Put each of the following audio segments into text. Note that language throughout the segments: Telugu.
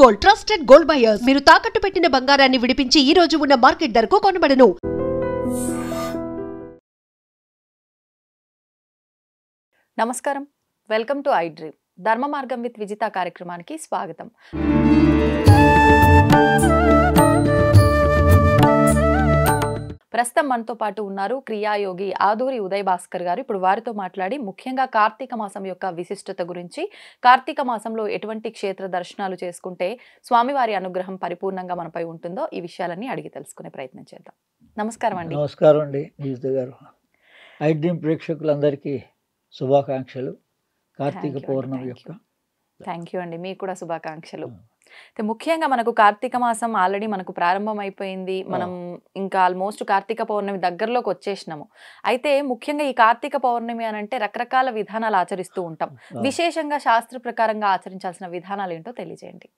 Gold trusted gold buyers. మీరు తాకట్టు పెట్టిన బంగారాన్ని విడిపించి ఈ రోజు ఉన్న మార్కెట్ ధరకు కొనబడను. నమస్కారం, వెల్కమ్ టు ఐ డ్రీమ్. ధర్మ మార్గం విత్ విజిత కార్యక్రమానికి స్వాగతం. ప్రస్తుతం మనతో పాటు ఉన్నారు క్రియాయోగి ఆదూరి ఉదయ్ భాస్కర్ గారు. ఇప్పుడు వారితో మాట్లాడి ముఖ్యంగా కార్తీక మాసం యొక్క విశిష్టత గురించి, కార్తీక మాసంలో ఎటువంటి క్షేత్ర దర్శనాలు చేసుకుంటే స్వామివారి అనుగ్రహం పరిపూర్ణంగా మనపై ఉంటుందో ఈ విషయాలన్నీ అడిగి తెలుసుకునే ప్రయత్నం చేద్దాం. నమస్కారం అండి. నమస్కారం అండి విజిత గారు. ఐ డ్రీమ్ ప్రేక్షకులందరికీ శుభాకాంక్షలు. కార్తీక పౌర్ణమి యొక్క థ్యాంక్ యూ అండి, మీకు కూడా శుభాకాంక్షలు. ముఖ్యంగా మనకు కార్తీక మాసం ఆల్రెడీ మనకు ప్రారంభం అయిపోయింది. మనం ఇంకా ఆల్మోస్ట్ కార్తీక పౌర్ణమి దగ్గరలోకి వచ్చేసినాము. అయితే ముఖ్యంగా ఈ కార్తీక పౌర్ణమి అని అంటే రకరకాల విధానాలు ఆచరిస్తూ ఉంటాం. విశేషంగా శాస్త్ర ప్రకారంగా ఆచరించాల్సిన విధానాలు ఏంటో తెలియజేయండి.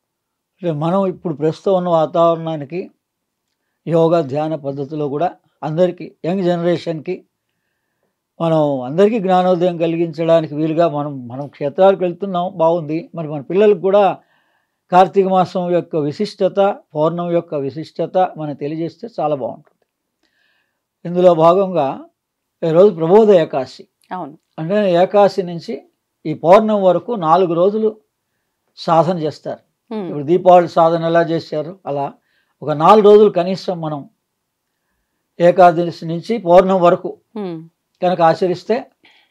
మనం ఇప్పుడు ప్రస్తుతం ఉన్న వాతావరణానికి యోగా ధ్యాన పద్ధతిలో కూడా అందరికీ, యంగ్ జనరేషన్కి మనం అందరికీ జ్ఞానోదయం కలిగించడానికి వీలుగా మనం క్షేత్రాలకు వెళ్తున్నాం, బాగుంది. మరి మన పిల్లలకు కూడా కార్తీక మాసం యొక్క విశిష్టత, పౌర్ణమి యొక్క విశిష్టత మనం తెలియజేస్తే చాలా బాగుంటుంది. ఇందులో భాగంగా ఈరోజు ప్రబోధ ఏకాదశి. అవును, అంటే ఏకాదశి నుంచి ఈ పౌర్ణమి వరకు 4 రోజులు సాధన చేస్తారు. ఇప్పుడు దీపావళి సాధన ఎలా చేశారు అలా ఒక 4 రోజులు కనీసం మనం ఏకాదశి నుంచి పౌర్ణమి వరకు కనుక ఆచరిస్తే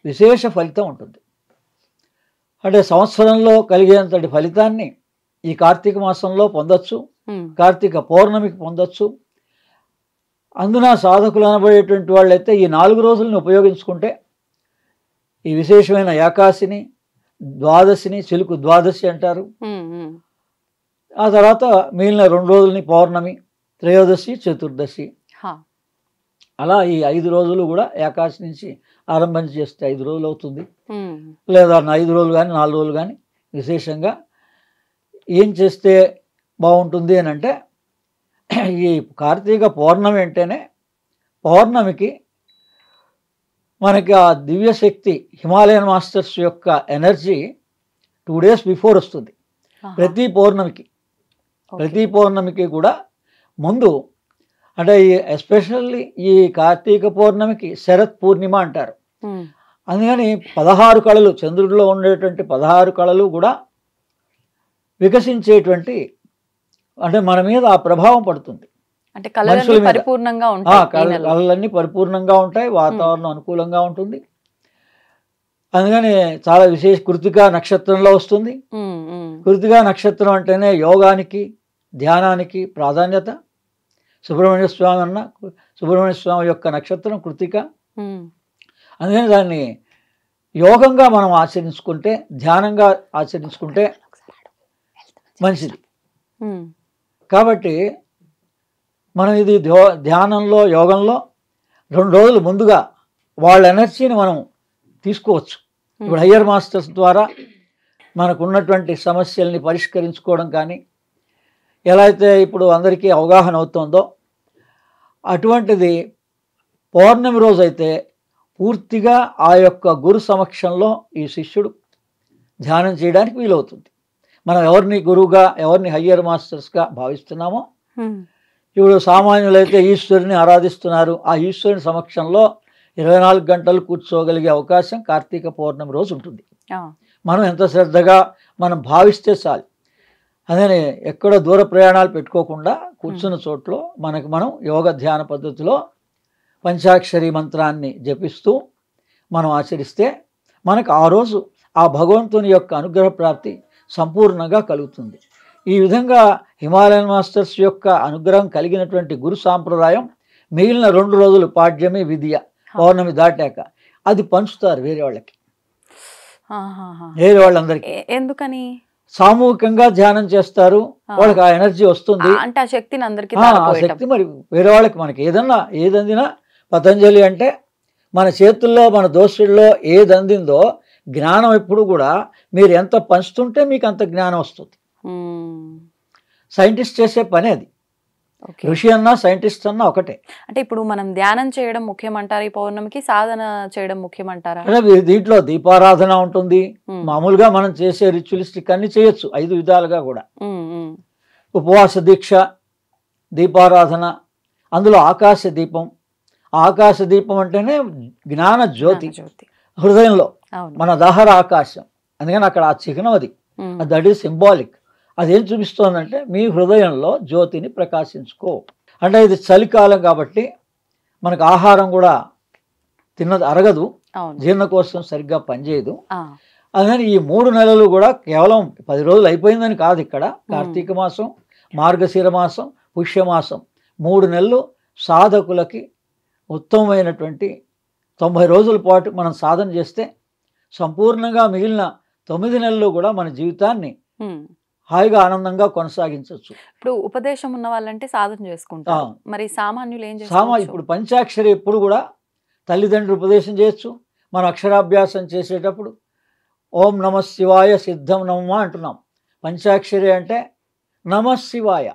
విశేష ఫలితం ఉంటుంది. అంటే సంవత్సరంలో కలిగేంతటి ఫలితాన్ని ఈ కార్తీక మాసంలో పొందొచ్చు, కార్తీక పౌర్ణమికి పొందొచ్చు. అందున సాధకులు అనబడేటువంటి వాళ్ళైతే ఈ 4 రోజులను ఉపయోగించుకుంటే ఈ విశేషమైన ఏకాదశిని, ద్వాదశిని, చిలుకు ద్వాదశి అంటారు. ఆ తర్వాత మిగిలిన 2 రోజులని పౌర్ణమి, త్రయోదశి, చతుర్దశి, అలా ఈ 5 రోజులు కూడా ఏకాదశి నుంచి ఆరంభం చేస్తే 5 రోజులు అవుతుంది. లేదా 5 రోజులు కానీ 4 రోజులు కానీ విశేషంగా ఏం చేస్తే బాగుంటుంది అని అంటే, ఈ కార్తీక పౌర్ణమి అంటేనే పౌర్ణమికి మనకి ఆ దివ్యశక్తి హిమాలయన్ మాస్టర్స్ యొక్క ఎనర్జీ 2 days బిఫోర్ వస్తుంది. ప్రతి పౌర్ణమికి కూడా ముందు, అంటే ఎస్పెషల్లీ ఈ కార్తీక పౌర్ణమికి శరత్ పూర్ణిమ అంటారు. అందుకని 16 కళలు, చంద్రుడిలో ఉండేటువంటి 16 కళలు కూడా వికసించేటువంటి, అంటే మన మీద ఆ ప్రభావం పడుతుంది. అంటే కళలన్నీ పరిపూర్ణంగా ఉంటాయి, వాతావరణం అనుకూలంగా ఉంటుంది. అందుకని చాలా విశేష కృతికా నక్షత్రంలో వస్తుంది. కృతికా నక్షత్రం అంటేనే యోగానికి, ధ్యానానికి ప్రాధాన్యత. సుబ్రహ్మణ్య స్వామి యొక్క నక్షత్రం కృతిక. అందుకని దాన్ని యోగంగా మనం ఆచరించుకుంటే, ధ్యానంగా ఆచరించుకుంటే మంచిది. కాబట్టి మనం ఇది ధ్యానంలో, యోగంలో 2 రోజులు ముందుగా వాళ్ళ ఎనర్జీని మనం తీసుకోవచ్చు. ఇప్పుడు హయ్యర్ మాస్టర్స్ ద్వారా మనకు ఉన్నటువంటి సమస్యల్ని పరిష్కరించుకోవడం కానీ, ఎలా అయితే ఇప్పుడు అందరికీ అవగాహన అవుతుందో అటువంటిది పౌర్ణమి రోజు అయితే పూర్తిగా ఆ యొక్క గురు సమక్షంలో ఈ శిష్యుడు ధ్యానం చేయడానికి వీలవుతుంది. మనం ఎవరిని గురువుగా, ఎవరిని హయ్యర్ మాస్టర్స్గా భావిస్తున్నామో, ఇప్పుడు సామాన్యులైతే ఈశ్వరుని ఆరాధిస్తున్నారు. ఆ ఈశ్వరుని సమక్షంలో 24 గంటలు కూర్చోగలిగే అవకాశం కార్తీక పౌర్ణమి రోజు ఉంటుంది. మనం ఎంత శ్రద్ధగా మనం భావిస్తే చాలు. అదే ఎక్కడ దూర ప్రయాణాలు పెట్టుకోకుండా కూర్చున్న చోట్లో మనం యోగ ధ్యాన పద్ధతిలో పంచాక్షరి మంత్రాన్ని జపిస్తూ మనం ఆచరిస్తే మనకు ఆ రోజు ఆ భగవంతుని యొక్క అనుగ్రహ ప్రాప్తి సంపూర్ణంగా కలుగుతుంది. ఈ విధంగా హిమాలయన్ మాస్టర్స్ యొక్క అనుగ్రహం కలిగినటువంటి గురు సాంప్రదాయం మిగిలిన 2 రోజులు పాడ్యమి, విద్య, పౌర్ణమి దాటాక అది పంచుతారు వేరే వాళ్ళకి, వేరే వాళ్ళందరికీ. ఎందుకని? సామూహికంగా ధ్యానం చేస్తారు, వాళ్ళకి ఆ ఎనర్జీ వస్తుంది. అంటే ఆ శక్తిని అందరికీ, ఆ శక్తి మరి వేరే వాళ్ళకి, మనకి ఏది అందినా పతంజలి అంటే మన చేతుల్లో, మన దోషుల్లో ఏది అందిందో జ్ఞానం ఎప్పుడు కూడా మీరు ఎంత పంచుతుంటే మీకు అంత జ్ఞానం వస్తుంది. సైంటిస్ట్ చేసే పని అది. ఋషి అన్నా సైంటిస్ట్ అన్నా ఒకటే. అంటే ఇప్పుడు మనం ధ్యానం చేయడం ముఖ్యమంటారా ఈ పౌర్ణమికి, సాధన చేయడం ముఖ్యమంటారా? అంటే దీంట్లో దీపారాధన ఉంటుంది, మామూలుగా మనం చేసే రిచువలిస్టిక్ అన్ని చేయొచ్చు 5 విధాలుగా కూడా. ఉపవాస దీక్ష, దీపారాధన, అందులో ఆకాశ దీపం. ఆకాశ దీపం అంటేనే జ్ఞాన జ్యోతి జ్యోతి. హృదయంలో, అవును. మన దహర ఆకాశం. అందుకని అక్కడ ఆ చిహ్నం అది, దట్ ఈస్ సింబాలిక్. అదేం చూపిస్తోందంటే మీ హృదయంలో జ్యోతిని ప్రకాశించుకో. అంటే ఇది చలికాలం కాబట్టి మనకు ఆహారం కూడా తిన్నది అరగదు, అవును. జీర్ణకోశం సరిగ్గా పనిచేయదు. ఆ, అందుకని ఈ 3 నెలలు కూడా కేవలం 10 రోజులు అయిపోయిందని కాదు. ఇక్కడ కార్తీక మాసం, మార్గశిర మాసం, పుష్యమాసం 3 నెలలు సాధకులకి ఉత్తమమైనటువంటి 90 రోజుల పాటు మనం సాధన చేస్తే సంపూర్ణంగా మిగిలిన 9 నెలలు కూడా మన జీవితాన్ని ఉమ్. హాయిగా ఆనందంగా కొనసాగించవచ్చు. ఇప్పుడు ఉపదేశం ఉన్న వాళ్ళంటే సాధన చేసుకుంటారు, మరి సామాన్యులు ఏం చేస్తారు? ఇప్పుడు పంచాక్షరి ఎప్పుడు కూడా తల్లిదండ్రులు ఉపదేశం చేయొచ్చు. మనం అక్షరాభ్యాసం చేసేటప్పుడు ఓం నమ శివాయ సిద్ధం నమ అంటున్నాం. పంచాక్షరి అంటే నమ శివాయ,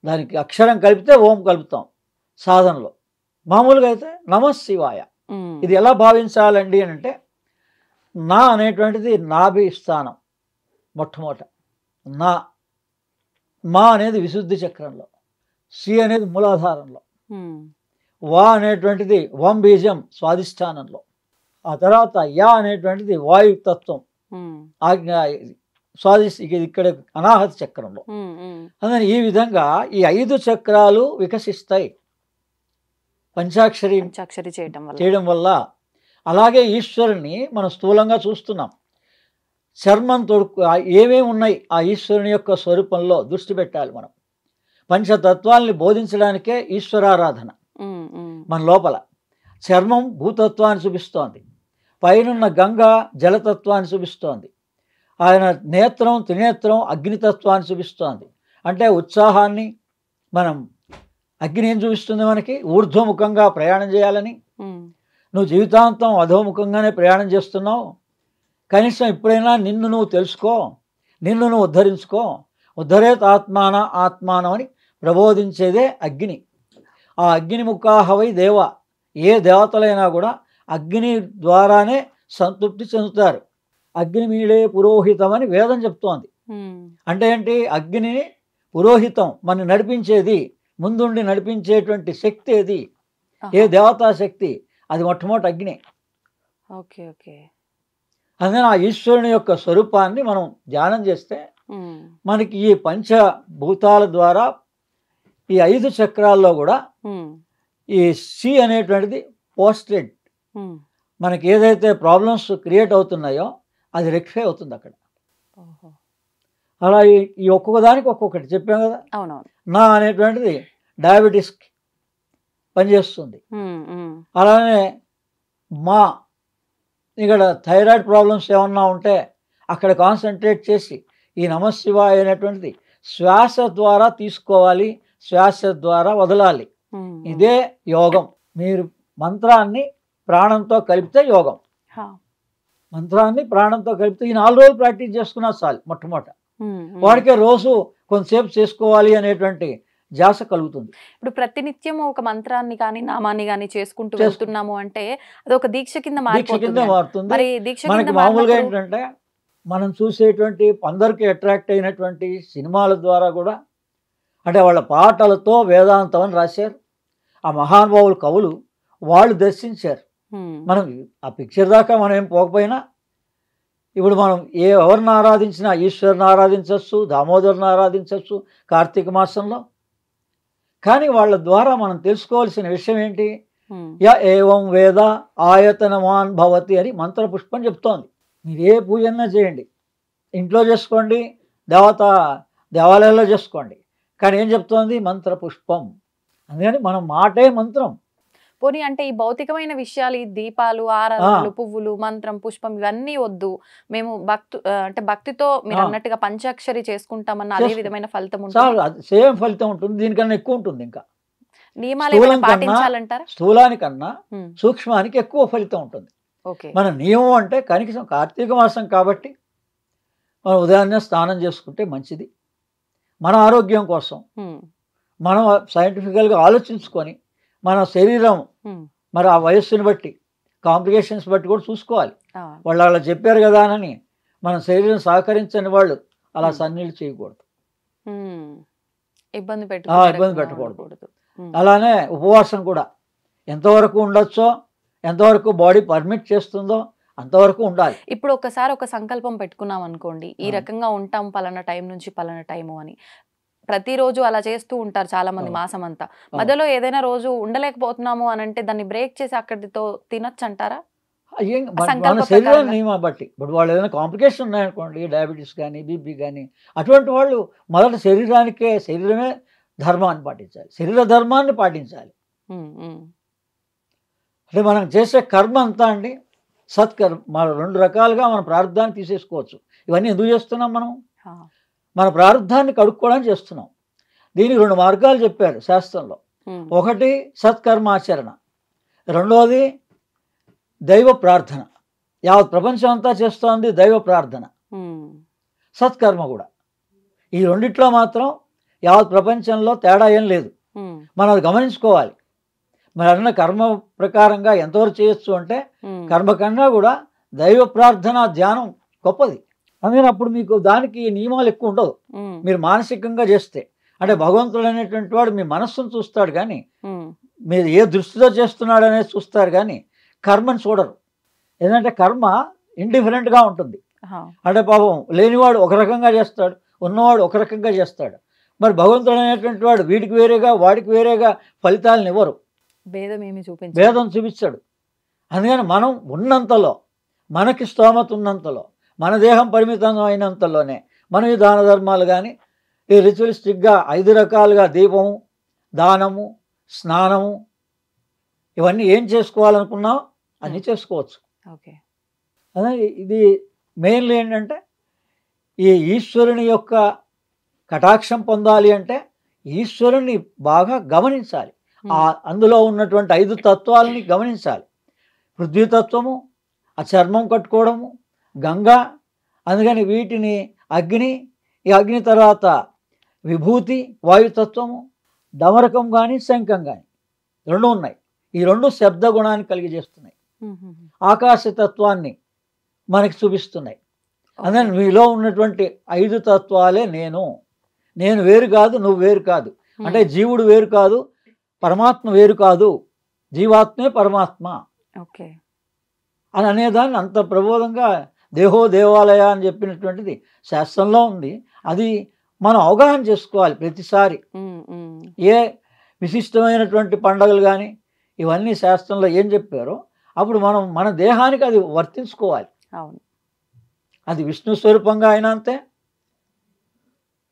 దానికి అక్షరం కలిపితే ఓం కలుపుతాం సాధనలో. మామూలుగా అయితే నమ శివాయ. ఇది ఎలా భావించాలండి అని అంటే, నా అనేటువంటిది నాభి స్థానం మొట్టమొదట, నా. మా అనేది విశుద్ధి చక్రంలో, సి అనేది మూలాధారంలో, వా అనేటువంటిది వం బీజం స్వాధిష్టానంలో, ఆ తర్వాత యా అనేటువంటిది వాయుతత్వం ఆజ్ఞ ఇక్కడ అనాహత చక్రంలో. అందుకని ఈ విధంగా ఈ 5 చక్రాలు వికసిస్తాయి పంచాక్షరి చేయడం వల్ల. అలాగే ఈశ్వరుని మనం స్థూలంగా చూస్తున్నాం. చర్మం తొడుకు ఏమేమి ఉన్నాయి ఆ ఈశ్వరుని యొక్క స్వరూపంలో దృష్టి పెట్టాలి మనం. పంచతత్వాల్ని బోధించడానికే ఈశ్వరారాధన. మన లోపల చర్మం భూతత్వాన్ని చూపిస్తోంది, పైనున్న గంగ జలతత్వాన్ని చూపిస్తోంది, ఆయన నేత్రం త్రినేత్రం అగ్నితత్వాన్ని చూపిస్తోంది. అంటే ఉత్సాహాన్ని, మనం అగ్ని ఏం చూపిస్తుంది మనకి, ఊర్ధ్వముఖంగా ప్రయాణం చేయాలని. నువ్వు జీవితాంతం అధోముఖంగానే ప్రయాణం చేస్తున్నావు, కనీసం ఇప్పుడైనా నిన్ను నువ్వు తెలుసుకో, నిన్ను నువ్వు ఉద్ధరించుకో. ఉద్ధరేత్ ఆత్మానం అని ప్రబోధించేదే అగ్ని. ఆ అగ్ని ముఖాహవై దేవ, ఏ దేవతలైనా కూడా అగ్ని ద్వారానే సంతృప్తి చెందుతారు. అగ్ని మీడే పురోహితం అని వేదం చెప్తోంది. అంటే ఏంటి, అగ్ని పురోహితం, మన నడిపించేది, ముందుండి నడిపించేటువంటి శక్తి ఏది, ఏ దేవతా శక్తి, అది మొట్టమొదటి అగ్ని. Okay okay. అందుకని ఆ ఈశ్వరుని యొక్క స్వరూపాన్ని మనం ధ్యానం చేస్తే మనకి ఈ పంచభూతాల ద్వారా ఈ 5 చక్రాల్లో కూడా ఈ సి అనేటువంటిది పోస్టెడ్, మనకి ఏదైతే ప్రాబ్లమ్స్ క్రియేట్ అవుతున్నాయో అది రెక్టిఫై అవుతుంది అక్కడ. అలా ఈ ఒక్కొక్క దానికి ఒక్కొక్కటి చెప్పాం కదా. నా అనేటువంటిది డయాబెటీస్కి పనిచేస్తుంది. అలానే మా ఇక్కడ థైరాయిడ్ ప్రాబ్లమ్స్ ఏమన్నా ఉంటే అక్కడ కాన్సన్ట్రేట్ చేసి ఈ నమశివాయ అనేటువంటిది శ్వాస ద్వారా తీసుకోవాలి, శ్వాస ద్వారా వదలాలి. ఇదే యోగం. మీరు మంత్రాన్ని ప్రాణంతో కలిపితే యోగం. మంత్రాన్ని ప్రాణంతో కలిపితే ఈ 4 రోజులు ప్రాక్టీస్ చేసుకున్నా చాలు. మొట్టమొదట వాడికే రోజు కొంతసేపు చేసుకోవాలి అనేటువంటి ధ్యాస కలుగుతుంది. ఇప్పుడు ప్రతినిత్యం ఒక మంత్రాన్ని కానీ నామాన్ని కానీ చేసుకుంటూ వెళ్తున్నాము అంటే అది ఒక దీక్ష కింద మారుతుంది. మరి దీక్ష మనకి మామూలుగా ఏంటంటే మనం చూసేటువంటి అందరికీ అట్రాక్ట్ అయినటువంటి సినిమాల ద్వారా కూడా, అంటే వాళ్ళ పాటలతో వేదాంతం అని రాశారు ఆ మహానుభావులు కవులు, వాళ్ళు దర్శించారు. మనం ఆ పిక్చర్ దాకా మనం ఏం పోకపోయినా ఇప్పుడు మనం ఎవరిని ఆరాధించినా, ఈశ్వరుని ఆరాధించవచ్చు, దామోదరుని ఆరాధించవచ్చు కార్తీక మాసంలో. కానీ వాళ్ళ ద్వారా మనం తెలుసుకోవాల్సిన విషయం ఏంటి, య ఏవం వేద ఆయతనమాన్ భవతి అని మంత్ర పుష్పం చెప్తోంది. మీరు ఏ పూజన్నా చేయండి, ఇంట్లో చేసుకోండి, దేవాలయాల్లో చేసుకోండి, కానీ ఏం చెప్తోంది, మంత్ర పుష్పం. అందుకని మనం మాటే మంత్రం. పోనీ అంటే ఈ భౌతికమైన విషయాలు, ఈ దీపాలు, ఆరాధనలు, పువ్వులు, మంత్రం, పుష్పం ఇవన్నీ వద్దు, మేము భక్తితో మీరు అన్నట్టుగా పంచాక్షరి చేసుకుంటామన్న అదే విధమైన ఫలితం ఉంటుంది, సేమ్ ఫలితం ఉంటుంది, దీనికన్నా ఎక్కువ ఉంటుంది. ఇంకా నియమాలు పాటించాలంటారా? స్థూలానికన్నా సూక్ష్మానికి ఎక్కువ ఫలితం ఉంటుంది. మన నియమం అంటే కనీసం కార్తీక మాసం కాబట్టి మనం ఉదయాన్నే స్నానం చేసుకుంటే మంచిది. మన ఆరోగ్యం కోసం మనం సైంటిఫికల్గా ఆలోచించుకొని మన శరీరం మరి ఆ వయస్సుని బట్టి, కాంప్లికేషన్స్ బట్టి కూడా చూసుకోవాలి. వాళ్ళు అలా చెప్పారు కదా అని మన శరీరం సహకరించని వాళ్ళు అలా సన్నీళ్ళు చేయకూడదు. ఇబ్బంది ఇబ్బంది పెట్టకూడదు. అలానే ఉపవాసం కూడా ఎంతవరకు ఉండొచ్చో, ఎంతవరకు బాడీ పర్మిట్ చేస్తుందో అంతవరకు ఉండాలి. ఇప్పుడు ఒకసారి ఒక సంకల్పం పెట్టుకున్నాం అనుకోండి, ఈ రకంగా ఉంటాం పలానా టైం నుంచి పలానా టైము అని. ప్రతిరోజు అలా చేస్తూ ఉంటారు చాలా మంది మాసం అంతా. మధ్యలో ఏదైనా రోజు ఉండలేకపోతున్నాము అని అంటే దాన్ని బ్రేక్ చేసి అక్కడితో తినొచ్చు అంటారా? మన శరీరం నియమం బట్టి. ఇప్పుడు వాళ్ళు ఏదైనా కాంప్లికేషన్ ఉన్నాయనుకోండి, డయాబెటీస్ కానీ బీపీ కానీ, అటువంటి వాళ్ళు మొదట శరీరమే ధర్మాన్ని పాటించాలి, శరీర ధర్మాన్ని పాటించాలి. అంటే మనం చేసే కర్మ అంతా అండి సత్కర్మ. మన 2 రకాలుగా మన ప్రారంధాన్ని తీసేసుకోవచ్చు. ఇవన్నీ ఎందుకు చేస్తున్నాం మనం? మన ప్రారంధాన్ని కడుక్కోవడానికి చేస్తున్నాం. దీనికి 2 మార్గాలు చెప్పారు శాస్త్రంలో. ఒకటి సత్కర్మాచరణ, రెండోది దైవ ప్రార్థన. యావత్ ప్రపంచం అంతా చేస్తోంది దైవ ప్రార్థన, సత్కర్మ కూడా. ఈ రెండిట్లో మాత్రం యావత్ ప్రపంచంలో తేడా ఏం లేదు. మనం అది గమనించుకోవాలి. మరి అన్న కర్మ ప్రకారంగా ఎంతవరకు చేయొచ్చు అంటే, కర్మ కన్నా కూడా దైవ ప్రార్థన ధ్యానం గొప్పది. అందుకని అప్పుడు మీకు దానికి నియమాలు ఎక్కువ ఉండవు. మీరు మానసికంగా చేస్తే, అంటే భగవంతుడు అనేటువంటి వాడు మీ మనస్సును చూస్తాడు కానీ, మీరు ఏ దృష్టితో చేస్తున్నాడు అనేది చూస్తారు కానీ కర్మని చూడరు. ఎందుకంటే కర్మ ఇండిఫరెంట్గా ఉంటుంది. అంటే పాపం లేనివాడు ఒక రకంగా చేస్తాడు, ఉన్నవాడు ఒక రకంగా చేస్తాడు. మరి భగవంతుడు అనేటువంటి వాడు వీడికి వేరేగా వాడికి వేరేగా ఫలితాలను ఇవ్వరు, భేదం చూపించాడు. అందుకని మనం ఉన్నంతలో, మనకి స్తోమత ఉన్నంతలో, మన దేహం పరిమితం అయినంతలోనే మనం ఈ దాన ధర్మాలు కానీ ఈ రిచువలిస్టిక్గా 5 రకాలుగా దీపము, దానము, స్నానము, ఇవన్నీ ఏం చేసుకోవాలనుకున్నావు అన్నీ చేసుకోవచ్చు. అదే ఇది మెయిన్లీ ఏంటంటే, ఈ ఈశ్వరుని యొక్క కటాక్షం పొందాలి అంటే ఈశ్వరుని బాగా గమనించాలి. అందులో ఉన్నటువంటి 5 తత్వాలని గమనించాలి. పృథ్వీతత్వము, ఆ చర్మం కట్టుకోవడము, గంగా, అందుకని వీటిని అగ్ని, ఈ అగ్ని తర్వాత విభూతి వాయుతత్వము, డమరకం కానీ శంఖం కానీ 2 ఉన్నాయి. ఈ 2 శబ్ద గుణాన్ని కలిగజేస్తున్నాయి, ఆకాశతత్వాన్ని మనకి చూపిస్తున్నాయి. అందుకని మీలో ఉన్నటువంటి 5 తత్వాలే నేను వేరు కాదు, నువ్వు వేరు కాదు. అంటే జీవుడు వేరు కాదు, పరమాత్మ వేరు కాదు, జీవాత్మే పరమాత్మ అని అనేదాన్ని అంత ప్రబోధంగా దేహో దేవాలయ అని చెప్పినటువంటిది శాస్త్రంలో ఉంది. అది మనం అవగాహన చేసుకోవాలి. ప్రతిసారి ఏ విశిష్టమైనటువంటి పండుగలు కానీ ఇవన్నీ శాస్త్రంలో ఏం చెప్పారో అప్పుడు మనం మన దేహానికి అది వర్తించుకోవాలి. అది విష్ణు స్వరూపంగా అయినా అంతే,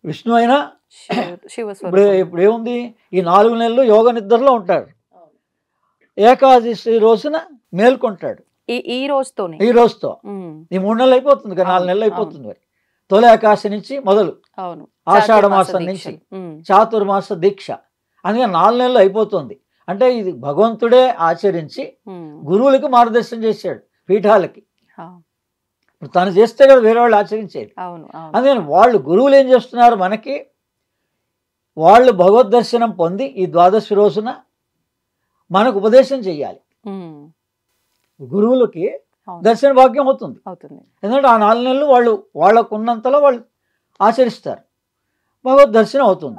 విష్ణు అయినా ఇప్పుడు ఏముంది, ఈ 4 నెలలు యోగ నిద్రలో ఉంటాడు, ఏకాదశి రోజున మేల్కొంటాడు. ఈ రోజుతో ఈ 3 నెలలు అయిపోతుంది కదా, 4 నెలలు అయిపోతుంది. మరి తొలి ఏకాదశి నుంచి మొదలు, ఆషాఢ మాసం నుంచి చాతుర్మాస దీక్ష, అందుకని 4 నెలలు అయిపోతుంది. అంటే ఇది భగవంతుడే ఆచరించి గురువులకి మార్గదర్శనం చేశాడు, పీఠాలకి. ఇప్పుడు తను చేస్తే కదా వేరే వాళ్ళు ఆచరించేది. అందుకని వాళ్ళు గురువులు ఏం చేస్తున్నారు, మనకి వాళ్ళు భగవద్ దర్శనం పొంది ఈ ద్వాదశి రోజున మనకు ఉపదేశం చెయ్యాలి. గురువులకి దర్శన భాగ్యం అవుతుంది. ఎందుకంటే ఆ 4 నెలలు వాళ్ళు వాళ్ళకు ఉన్నంతలో వాళ్ళు ఆచరిస్తారు, భగవద్ దర్శనం అవుతుంది.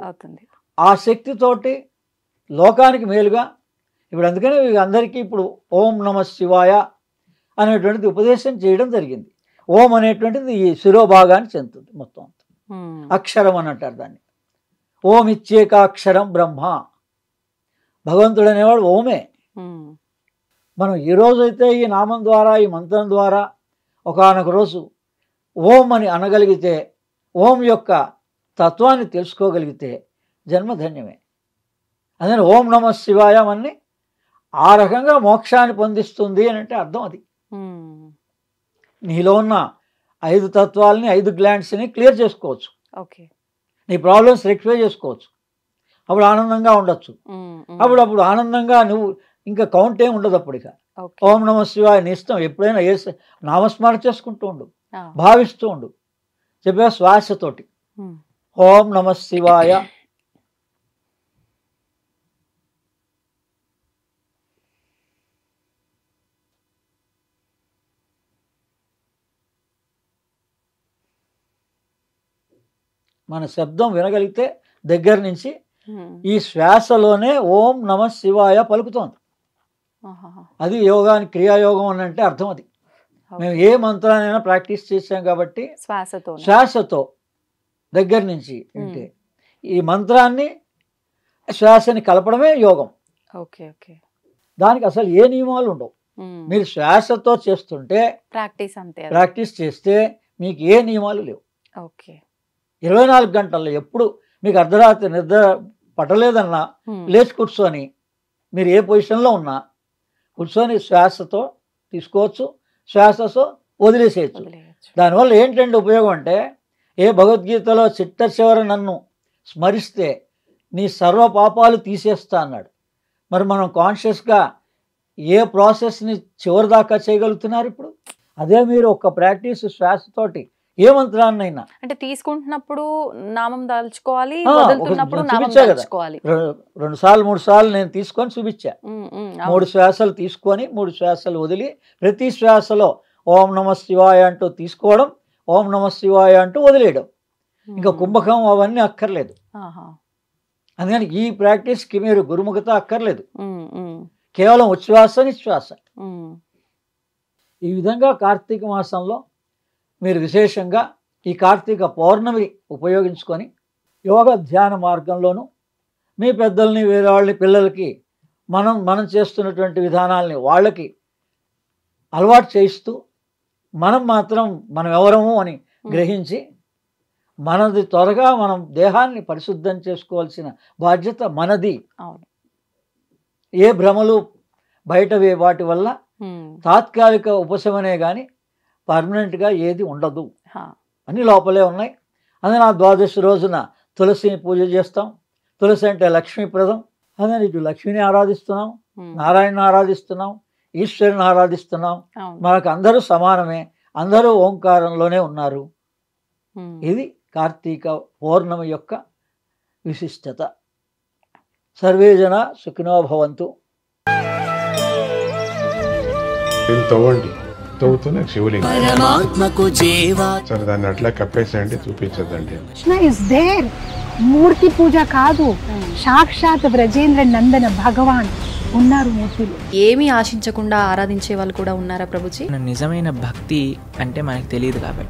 ఆ శక్తితోటి లోకానికి మేలుగా. ఇప్పుడు అందుకని అందరికీ ఇప్పుడు ఓం నమ శివాయ అనేటువంటిది ఉపదేశం చేయడం జరిగింది. ఓం అనేటువంటిది ఈ శిరోభాగాన్ని చెందుతుంది మొత్తం అంతా. అక్షరం అని అంటారు దాన్ని. ఓం ఇచ్చేకాక్షరం బ్రహ్మ, భగవంతుడు అనేవాడు ఓమే. మనం ఈ రోజైతే ఈ నామం ద్వారా, ఈ మంత్రం ద్వారా ఒకానొక రోజు ఓం అని అనగలిగితే, ఓం యొక్క తత్వాన్ని తెలుసుకోగలిగితే జన్మధన్యమే. అందుకని ఓం నమ శివాయ అని ఆ రకంగా మోక్షాన్ని పొందిస్తుంది అని అంటే అర్థం అది. నీలో ఉన్న 5 తత్వాలని 5 గ్లాండ్స్ని క్లియర్ చేసుకోవచ్చు, నీ ప్రాబ్లమ్స్ రెక్టిఫై చేసుకోవచ్చు. అప్పుడు ఆనందంగా ఉండొచ్చు. అప్పుడు ఆనందంగా నువ్వు ఇంకా కౌంట్ ఏమి ఉండదు. అప్పుడు ఇక ఓం నమ శివాయ నీ ఇష్టం, ఎప్పుడైనా ఏ నామస్మరణ చేసుకుంటూ ఉండు, భావిస్తూ ఉండు. చెప్పే శ్వాసతోటి ఓం నమ శివాయ. మన శబ్దం వినగలిగితే దగ్గర నుంచి ఈ శ్వాసలోనే ఓం నమ శివాయ పలుకుతోంది. అది యోగానికి క్రియాయోగం అని అంటే అర్థం. అది మేము ఏ మంత్రాన్నైనా ప్రాక్టీస్ చేసాం కాబట్టి శ్వాసతో దగ్గర నుంచి అంటే ఈ మంత్రాన్ని శ్వాసని కలపడమే యోగం. దానికి అసలు ఏ నియమాలు ఉండవు. మీరు శ్వాసతో చేస్తుంటే ప్రాక్టీస్ చేస్తే మీకు ఏ నియమాలు లేవు. 24 గంటల్లో ఎప్పుడు మీకు అర్ధరాత్రి నిద్ర పట్టలేదన్నా లేచి కూర్చొని మీరు ఏ పొజిషన్లో ఉన్నా కూర్చొని శ్వాసతో తీసుకోవచ్చు, శ్వాసతో వదిలేసేయచ్చు. దానివల్ల ఏంటంటే ఉపయోగం అంటే ఏ భగవద్గీతలో చిట్ట చివర నన్ను స్మరిస్తే నీ సర్వ పాపాలు తీసేస్తా అన్నాడు. మరి మనం కాన్షియస్గా ఏ ప్రాసెస్ని చివరి దాకా చేయగలుగుతున్నారు ఇప్పుడు? అదే మీరు ఒక ప్రాక్టీస్ శ్వాసతోటి ఏ మంత్రాన్నైనా అంటే తీసుకుంటున్నప్పుడు నామం దాల్చుకోవాలి, వదులుతున్నప్పుడు నామం దాల్చుకోవాలి. 2 సార్లు 3 సార్లు నేను తీసుకొని చూపించా. 3 శ్వాసలు తీసుకొని 3 శ్వాసలు వదిలి ప్రతి శ్వాసలో ఓం నమ శివాయ అంటూ తీసుకోవడం, ఓం నమ శివాయ అంటూ వదిలేయడం. ఇంకా కుంభకం అవన్నీ అక్కర్లేదు. అందుకని ఈ ప్రాక్టీస్కి మీరు గురుముఖత అక్కర్లేదు, కేవలం ఉచ్ఛ్వాస నిశ్వాస. ఈ విధంగా కార్తీక మాసంలో మీరు విశేషంగా ఈ కార్తీక పౌర్ణమి ఉపయోగించుకొని యోగ ధ్యాన మార్గంలోనూ మీ పెద్దల్ని వేరే వాళ్ళని పిల్లలకి మనం చేస్తున్నటువంటి విధానాలని వాళ్ళకి అలవాటు చేయిస్తూ మనం మాత్రం మనం ఎవరము అని గ్రహించి మనది త్వరగా మనం దేహాన్ని పరిశుద్ధం చేసుకోవాల్సిన బాధ్యత మనది. ఏ భ్రమలు బయటవే వాటి వల్ల తాత్కాలిక ఉపశమనే కానీ పర్మనెంట్గా ఏది ఉండదు, అన్ని లోపలే ఉన్నాయి. అందుకని ఆ ద్వాదశి రోజున తులసిని పూజ చేస్తాం. తులసి అంటే లక్ష్మీప్రదం. అందుకని ఇటు లక్ష్మిని ఆరాధిస్తున్నాం, నారాయణని ఆరాధిస్తున్నాం, ఈశ్వరుని ఆరాధిస్తున్నాం. మనకు అందరూ సమానమే, అందరూ ఓంకారంలోనే ఉన్నారు. ఇది కార్తీక పౌర్ణమి యొక్క విశిష్టత. సర్వే జన సుఖినో భవంతు. తవ్వుతున్న శివలింగం సరే దాన్ని అట్లా కప్పేసేయండి, చూపించదండి. Krishna is there. మూర్తి పూజ కాదు, సాక్షాత్ బ్రజేంద్ర నందన భగవాన్ ఉన్నారు మూర్తిలో. ఏమీ ఆశించకుండా ఆరాధించే వాళ్ళు కూడా ఉన్నారా ప్రభుజీ? నిజమైన భక్తి అంటే మనకు తెలియదు కాబట్టి